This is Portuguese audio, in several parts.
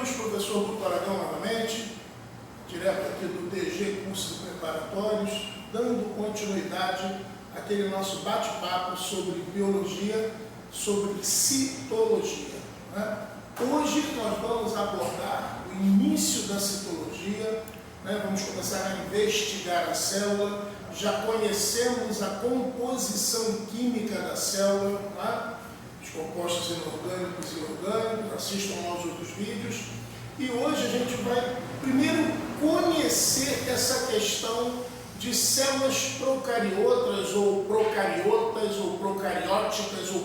amigos, professor Dr. Aragão novamente, direto aqui do DG Cursos Preparatórios, dando continuidade àquele nosso bate-papo sobre biologia, sobre citologia, né? Hoje nós vamos abordar o início da citologia, né? Vamos começar a investigar a célula, já conhecemos a composição química da célula, né? Os compostos inorgânicos e orgânicos, assistam aos outros vídeos. E hoje a gente vai primeiro conhecer essa questão de células procariotas, ou procarióticas, ou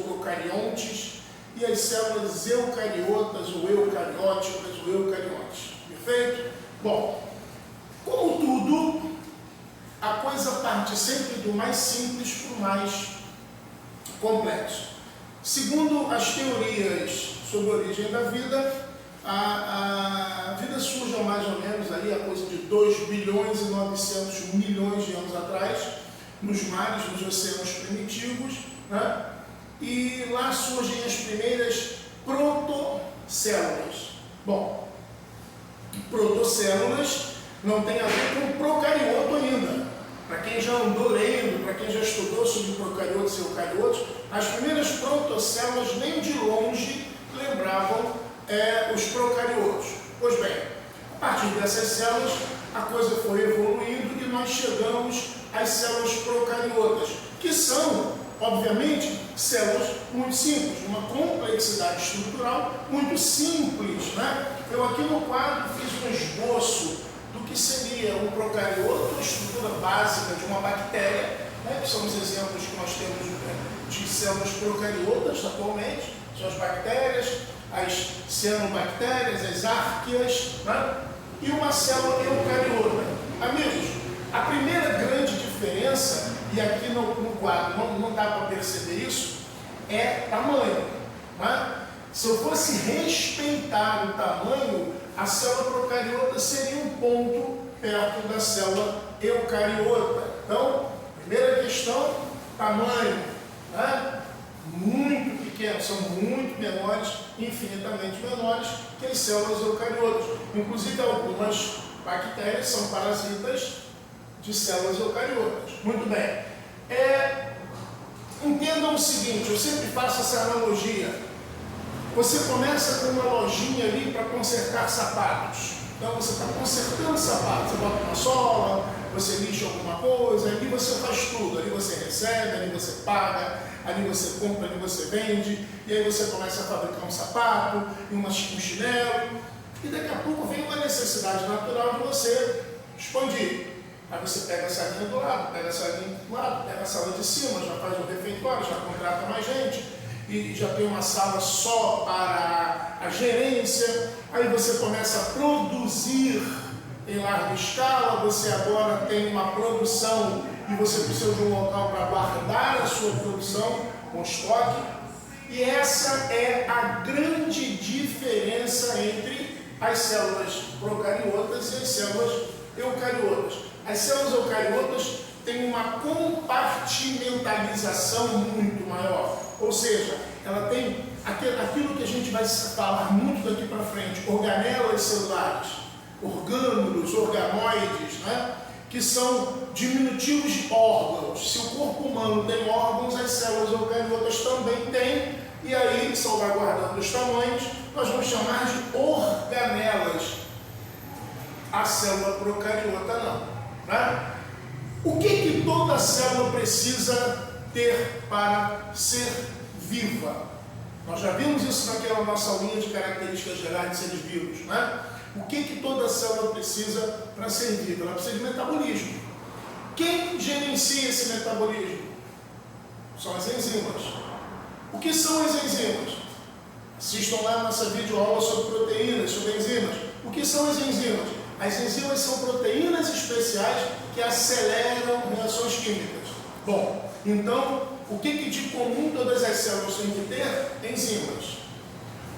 procariontes, e as células eucariotas, ou eucarióticas, ou eucariontes. Perfeito? Bom, como tudo, a coisa parte sempre do mais simples para o mais complexo. Segundo as teorias sobre a origem da vida, a vida surge há mais ou menos aí a coisa de 2 bilhões e 900 milhões de anos atrás, nos mares, nos oceanos primitivos, né? E lá surgem as primeiras protocélulas. Bom, protocélulas não tem a ver com procarioto ainda. Para quem já andou lendo, para quem já estudou sobre procariotos e eucariotos, as primeiras protocélulas nem de longe lembravam os procariotos. Pois bem, a partir dessas células, a coisa foi evoluindo e nós chegamos às células procariotas, que são, obviamente, células muito simples, uma complexidade estrutural muito simples, né? Eu aqui no quadro fiz um esboço do que seria um procarioto, a estrutura básica de uma bactéria, né? Que são os exemplos que nós temos de células procariotas atualmente, são as bactérias, as cianobactérias, as árqueas, né? E uma célula eucariota. Amigos, a primeira grande diferença, e aqui no quadro não dá para perceber isso, é tamanho, né? Se eu fosse respeitar o tamanho, a célula procariota seria um ponto perto da célula eucariota. Então, primeira questão, tamanho, né? Muito pequeno, são muito menores, infinitamente menores que as células eucariotas. Inclusive, algumas bactérias são parasitas de células eucariotas. Muito bem. Entendam o seguinte, eu sempre faço essa analogia. Você começa com uma lojinha ali para consertar sapatos. Então você está consertando sapatos, você bota uma sola, você lixa alguma coisa, ali você faz tudo, ali você recebe, ali você paga, ali você compra, ali você vende, e aí você começa a fabricar um sapato, um chinelo, e daqui a pouco vem uma necessidade natural de você expandir. Aí você pega a salinha do lado, pega a salinha do lado, pega a sala de cima, já faz um refeitório, já contrata mais gente, e já tem uma sala só para a gerência, aí você começa a produzir em larga escala, você agora tem uma produção e você precisa de um local para guardar a sua produção com estoque, e essa é a grande diferença entre as células procariotas e as células eucariotas. As células eucariotas têm uma compartimentalização muito maior. Ou seja, ela tem aquilo que a gente vai falar muito daqui para frente, organelas celulares, orgânulos, organoides, né? Que são diminutivos de órgãos. Se o corpo humano tem órgãos, as células eucariotas também têm, e aí, salvaguardando os tamanhos, nós vamos chamar de organelas. A célula procariota não, né? O que toda célula precisa ter para ser viva? Nós já vimos isso naquela nossa linha de características gerais de seres vivos, né? O que toda célula precisa para ser viva? Ela precisa de metabolismo. Quem gerencia esse metabolismo? São as enzimas. O que são as enzimas? Assistam lá a nossa videoaula sobre proteínas, sobre enzimas. O que são as enzimas? As enzimas são proteínas especiais que aceleram reações químicas. Bom, então, o que de comum todas as células têm que ter? Enzimas.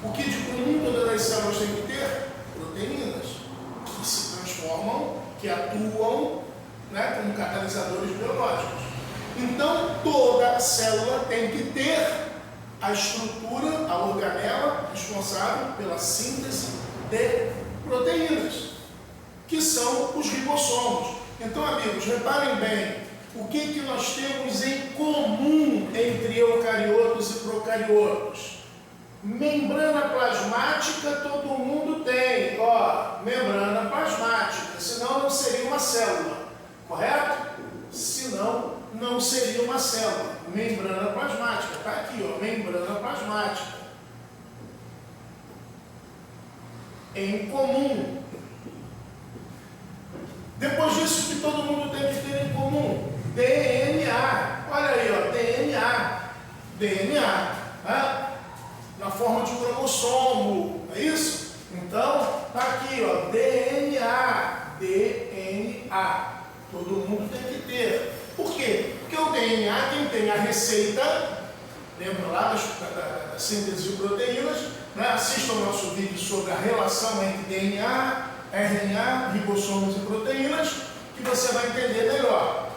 O que de comum todas as células têm que ter? Proteínas, que se transformam, que atuam, né, como catalisadores biológicos. Então, toda célula tem que ter a estrutura, a organela responsável pela síntese de proteínas, que são os ribossomos. Então, amigos, reparem bem, o que nós temos em comum entre eucariotos e procariotos? Membrana plasmática todo mundo tem, ó, membrana plasmática, senão não seria uma célula, correto? Senão não seria uma célula, membrana plasmática, está aqui, ó, membrana plasmática. Em comum. Depois disso, que todo mundo tem que ter em comum? DNA. Olha aí, ó, DNA, né? Na forma de cromossomo, é isso? Então, tá aqui, ó, DNA. Todo mundo tem que ter. Por quê? Porque o DNA, quem tem a receita, lembra lá da síntese de proteínas, né? Assistam ao nosso vídeo sobre a relação entre DNA, RNA, ribossomos e proteínas, que você vai entender melhor.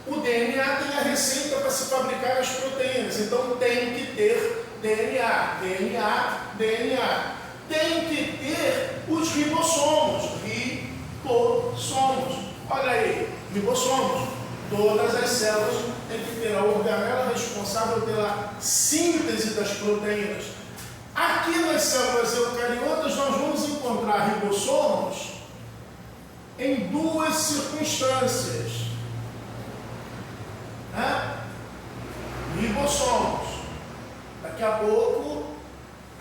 O DNA tem a receita para se fabricar as proteínas, então tem que ter DNA. Tem que ter os ribossomos. Olha aí, ribossomos. Todas as células têm que ter a organela responsável pela síntese das proteínas. Aqui nas células eucariotas nós vamos encontrar ribossomos em duas circunstâncias. Né? Ribossomos. Daqui a pouco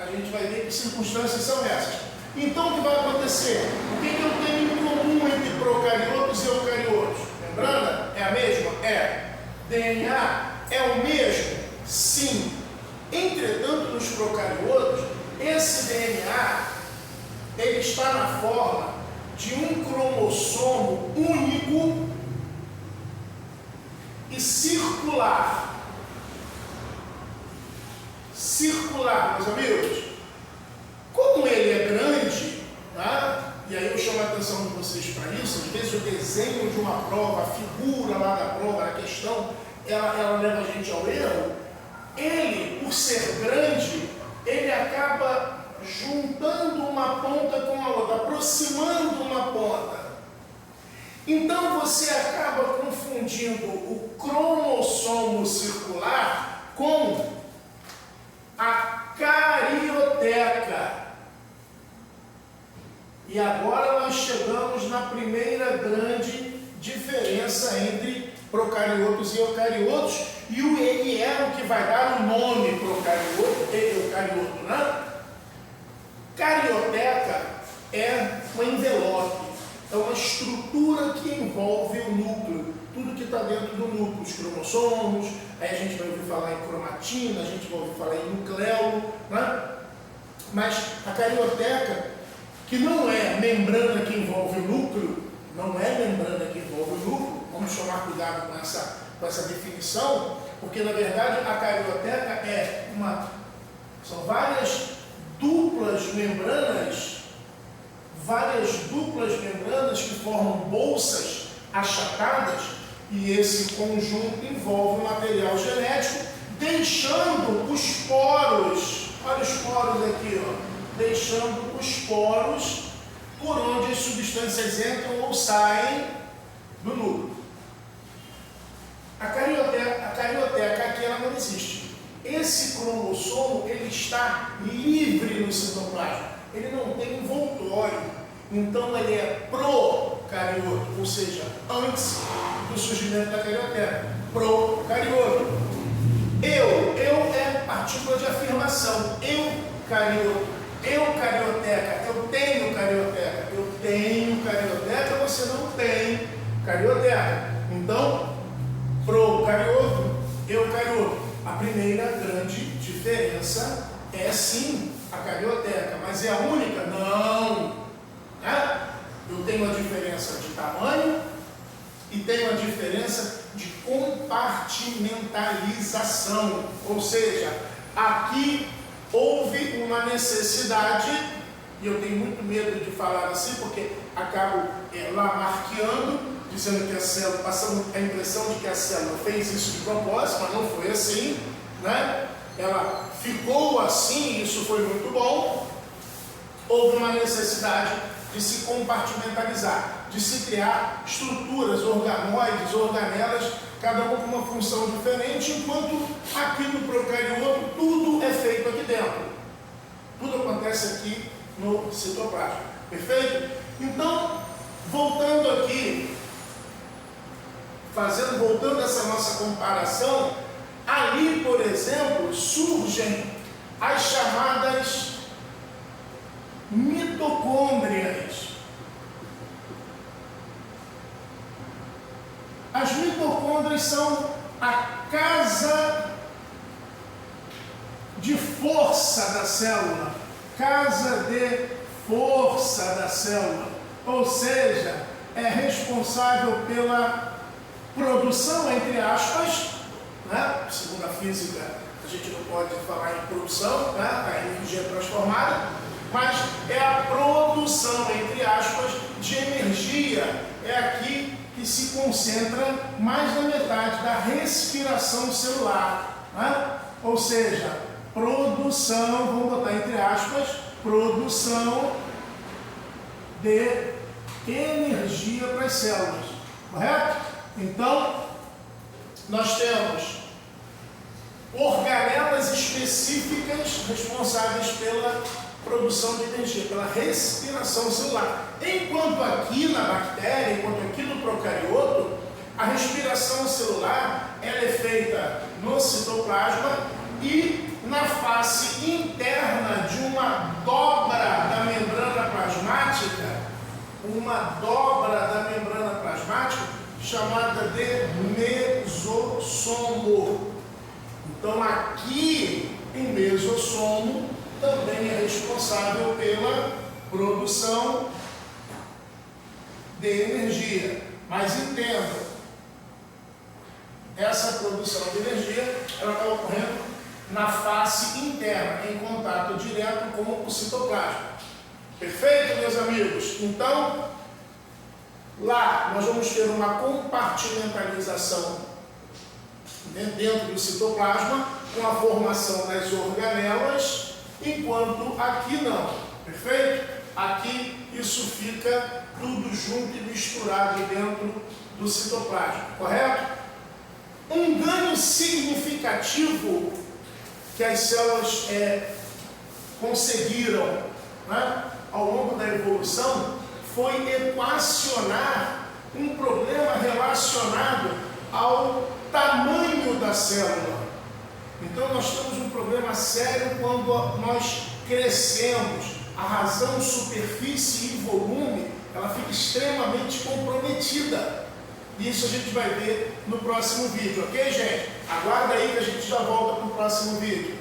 a gente vai ver que circunstâncias são essas. Então o que vai acontecer? O que eu tenho em comum entre procariotos e eucariotos? Membrana é a mesma? É. DNA é o mesmo? Sim. Entretanto, nos procariotos, esse DNA ele está na forma de um cromossomo único e circular. Circular, meus amigos. Como ele é grande, tá? E aí eu chamo a atenção de vocês para isso, às vezes o desenho de uma prova, a figura lá da prova, a questão, ela leva a gente ao erro. Ele, por ser grande, ele acaba juntando uma ponta com a outra, aproximando uma ponta. Então você acaba confundindo o cromossomo circular com a carioteca. E agora nós chegamos na primeira grande diferença entre procariotos e eucariotos, e ele é o que vai dar o nome procarioto e eucarioto, né? Carioteca é um envelope, é uma estrutura que envolve o núcleo, tudo que está dentro do núcleo, os cromossomos, aí a gente vai ouvir falar em cromatina, a gente vai ouvir falar em nucleolo, né? Mas a carioteca, que não é membrana que envolve o núcleo, não é membrana que envolve o núcleo, vamos tomar cuidado com essa definição, porque na verdade a carioteca são várias duplas membranas que formam bolsas achatadas, e esse conjunto envolve o material genético, deixando os poros, olha os poros aqui, ó, deixando os poros por onde as substâncias entram ou saem do núcleo. A carioteca aqui ela não existe. Esse cromossomo ele está livre no citoplasma, ele não tem envoltório, então ele é procarioto, ou seja, antes do surgimento da carioteca, procarioto. Eu é partícula de afirmação, eucarioteca, eu tenho carioteca, você não tem carioteca. Então, procarioto, eucarioto. A primeira grande diferença é sim a carioteca, mas é a única? Não. Né? Eu tenho a diferença de tamanho e tenho a diferença de compartimentalização, ou seja, aqui houve uma necessidade, e eu tenho muito medo de falar assim, porque acabo lá marqueando, dizendo que a célula, passando a impressão de que a célula fez isso de propósito, mas não foi assim, né? Ela ficou assim, isso foi muito bom, houve uma necessidade de se compartimentalizar, de se criar estruturas, organoides, organelas, cada uma com uma função diferente, enquanto aqui no procarioto tudo é feito aqui dentro. Tudo acontece aqui no citoplasma. Perfeito? Então, voltando aqui, voltando essa nossa comparação, ali, por exemplo, surgem as chamadas mitocôndrias. As mitocôndrias são a casa de força da célula, casa de força da célula, ou seja, é responsável pela produção, entre aspas, né? Segundo a física, a gente não pode falar em produção, né? A energia transformada, mas é a produção, entre aspas, de energia. É aqui que se concentra mais da metade da respiração celular, né? Ou seja, produção, vamos botar entre aspas, produção de energia para as células, correto? Então, nós temos organelas específicas responsáveis pela produção de energia, pela respiração celular. Enquanto aqui na bactéria, enquanto aqui no procarioto, a respiração celular ela é feita no citoplasma e na face interna de uma dobra da membrana plasmática, chamada de mesossomo. Então aqui o mesossomo também é responsável pela produção de energia. Mas entenda, essa produção de energia ela está ocorrendo na face interna, em contato direto com o citoplasma. Perfeito, meus amigos? Então, lá nós vamos ter uma compartimentalização dentro do citoplasma, com a formação das organelas, enquanto aqui não. Perfeito? Aqui isso fica tudo junto e misturado dentro do citoplasma. Correto? Um ganho significativo que as células conseguiram, né, ao longo da evolução foi equacionar um problema relacionado ao tamanho da célula. Então nós temos um problema sério quando nós crescemos. A razão, superfície e volume, ela fica extremamente comprometida. E isso a gente vai ver no próximo vídeo, ok, gente? Aguarda aí que a gente já volta para o próximo vídeo.